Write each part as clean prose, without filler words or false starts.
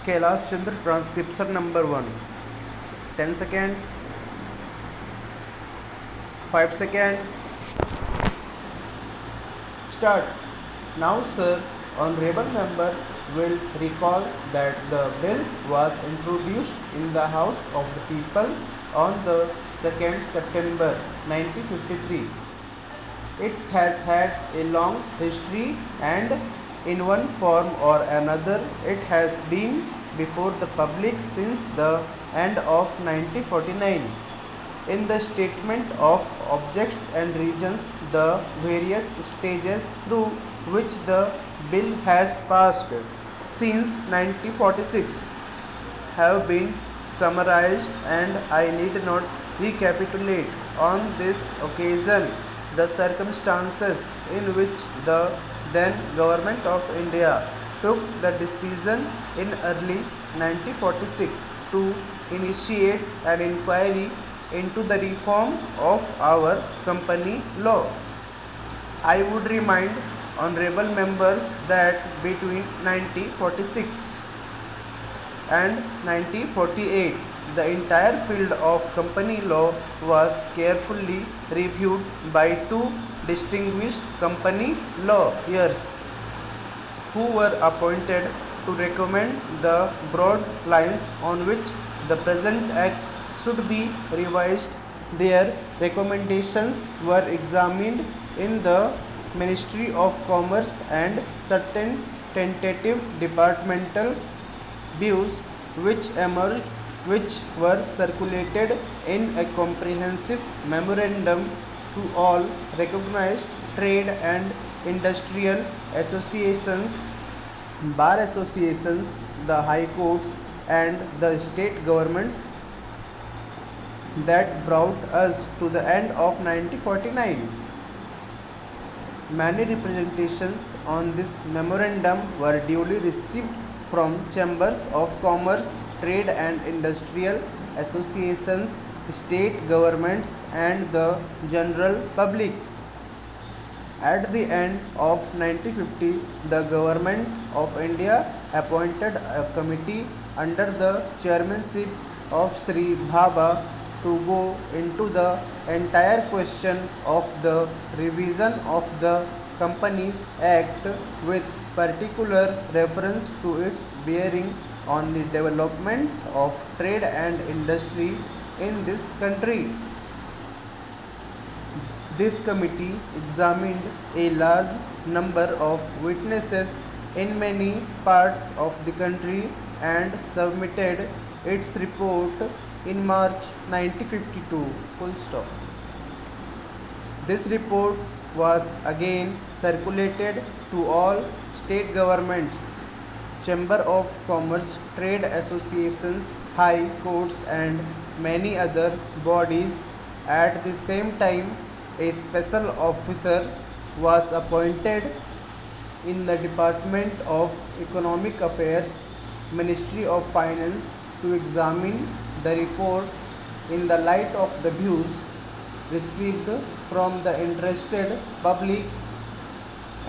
Kailash Chandra transcription number 1. 10 second, 5 second, start. Now sir, honorable members will recall that the bill was introduced in the House of the People on the 2nd September 1953. It has had a long history and in one form or another it has been before the public since the end of 1949. In the statement of objects and reasons, the various stages through which the bill has passed since 1946 have been summarized, and I need not recapitulate on this occasion the circumstances in which the then Government of India took the decision in early 1946 to initiate an inquiry into the reform of our company law. I would remind honorable members that between 1946 and 1948, the entire field of company law was carefully reviewed by two distinguished company lawyers who were appointed to recommend the broad lines on which the present act should be revised. Their recommendations were examined in the Ministry of Commerce, and certain tentative departmental views which emerged, which were circulated in a comprehensive memorandum to all recognized trade and industrial associations, bar associations, the high courts, and the state governments, that brought us to the end of 1949. Many representations on this memorandum were duly received from chambers of commerce, trade and industrial associations, state governments, and the general public. At the end of 1950, the Government of India appointed a committee under the chairmanship of Sri Bhabha to go into the entire question of the revision of the Companies Act, with particular reference to its bearing on the development of trade and industry in this country. This committee examined a large number of witnesses in many parts of the country and submitted its report in March 1952. Full stop. This report was again circulated to all state governments, Chamber of Commerce, trade associations, high courts, and many other bodies. At the same time, a special officer was appointed in the Department of Economic Affairs, Ministry of Finance, to examine the report in the light of the views received from the interested public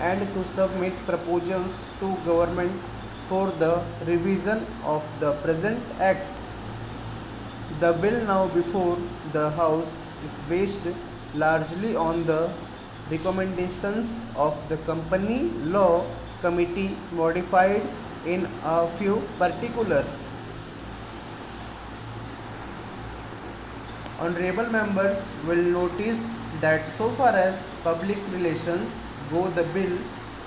and to submit proposals to government for the revision of the present act. The bill now before the House is based largely on the recommendations of the Company Law Committee, modified in a few particulars. Honorable members will notice that so far as public relations go, the bill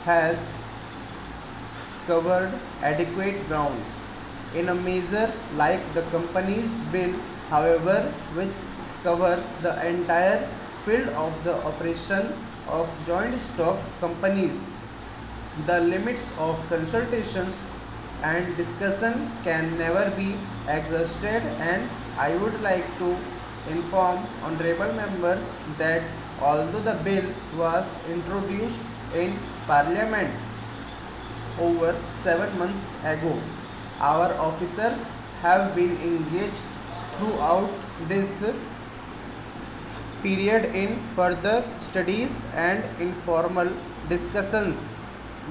has covered adequate ground. In a measure like the Companies Bill, however, which covers the entire field of the operation of joint stock companies, the limits of consultations and discussion can never be exhausted, and I would like to inform honorable members that although the bill was introduced in Parliament over 7 months ago, our officers have been engaged throughout this period in further studies and informal discussions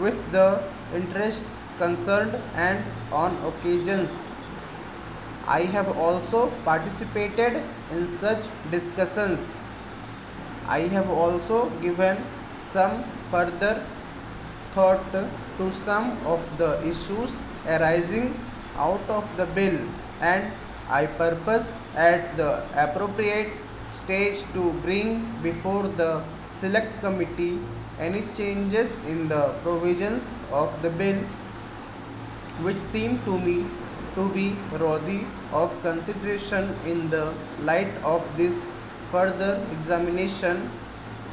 with the interests concerned, and on occasions I have also participated in such discussions. I have also given some further thought to some of the issues arising out of the bill, and I purpose at the appropriate stage to bring before the select committee any changes in the provisions of the bill which seem to me to be worthy of consideration in the light of this further examination.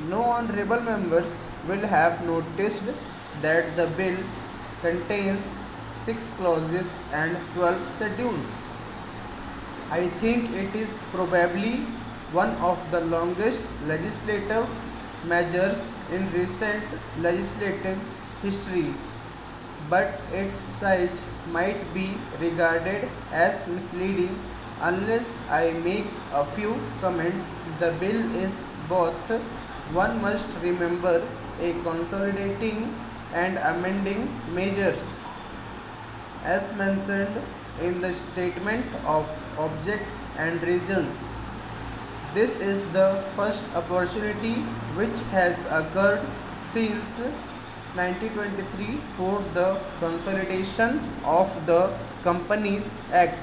No honorable members will have noticed that the bill contains 6 clauses and 12 schedules. I think it is probably one of the longest legislative measures in recent legislative history, but its size might be regarded as misleading unless I make a few comments. The bill is both, one must remember, a consolidating and amending measures. As mentioned in the statement of objects and reasons, this is the first opportunity which has occurred since 1923 for the consolidation of the Companies Act.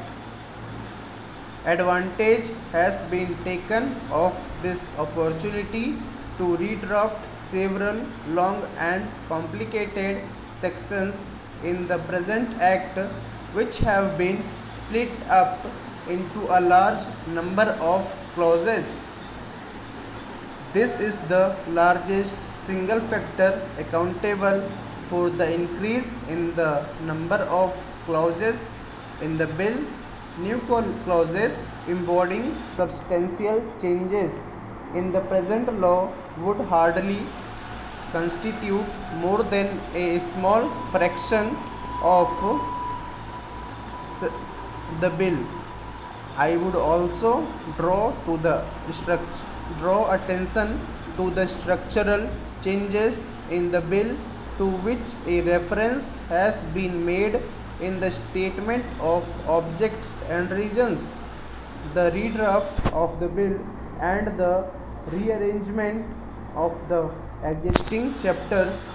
Advantage has been taken of this opportunity to redraft several long and complicated sections in the present Act, which have been split up into a large number of clauses. This is the largest single factor accountable for the increase in the number of clauses in the bill. New clauses embodying substantial changes in the present law would hardly constitute more than a small fraction of the bill. I would also draw attention to the structural changes in the bill to which a reference has been made in the statement of objects and reasons. The redraft of the bill and the rearrangement of the existing chapters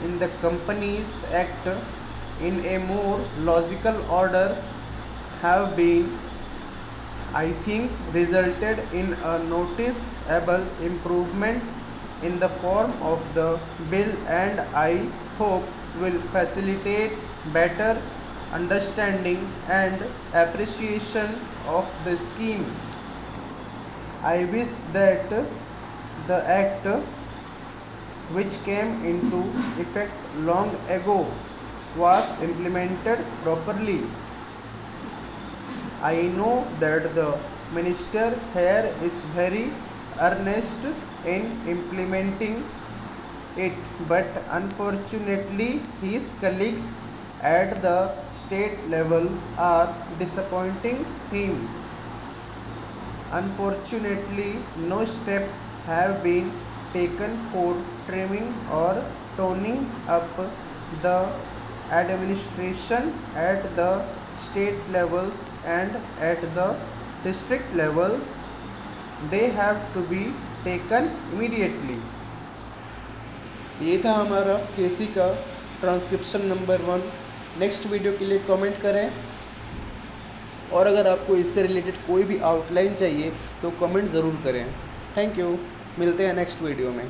in the Companies Act in a more logical order have been, I think, resulted in a noticeable improvement in the form of the bill, and I hope will facilitate better understanding and appreciation of the scheme. I wish that the Act, which came into effect long ago, was implemented properly. I know that the minister here is very earnest in implementing it, but unfortunately his colleagues at the state level are disappointing him. Unfortunately, no steps have been taken for trimming or toning up the administration at the state levels and at the district levels. They have to be taken immediately. ये था हमारा केसी का transcription number 1। Next video के लिए comment करें, और अगर आपको इससे रिलेटेड कोई भी आउटलाइन चाहिए तो कमेंट ज़रूर करें। थैंक यू, मिलते हैं नेक्स्ट वीडियो में।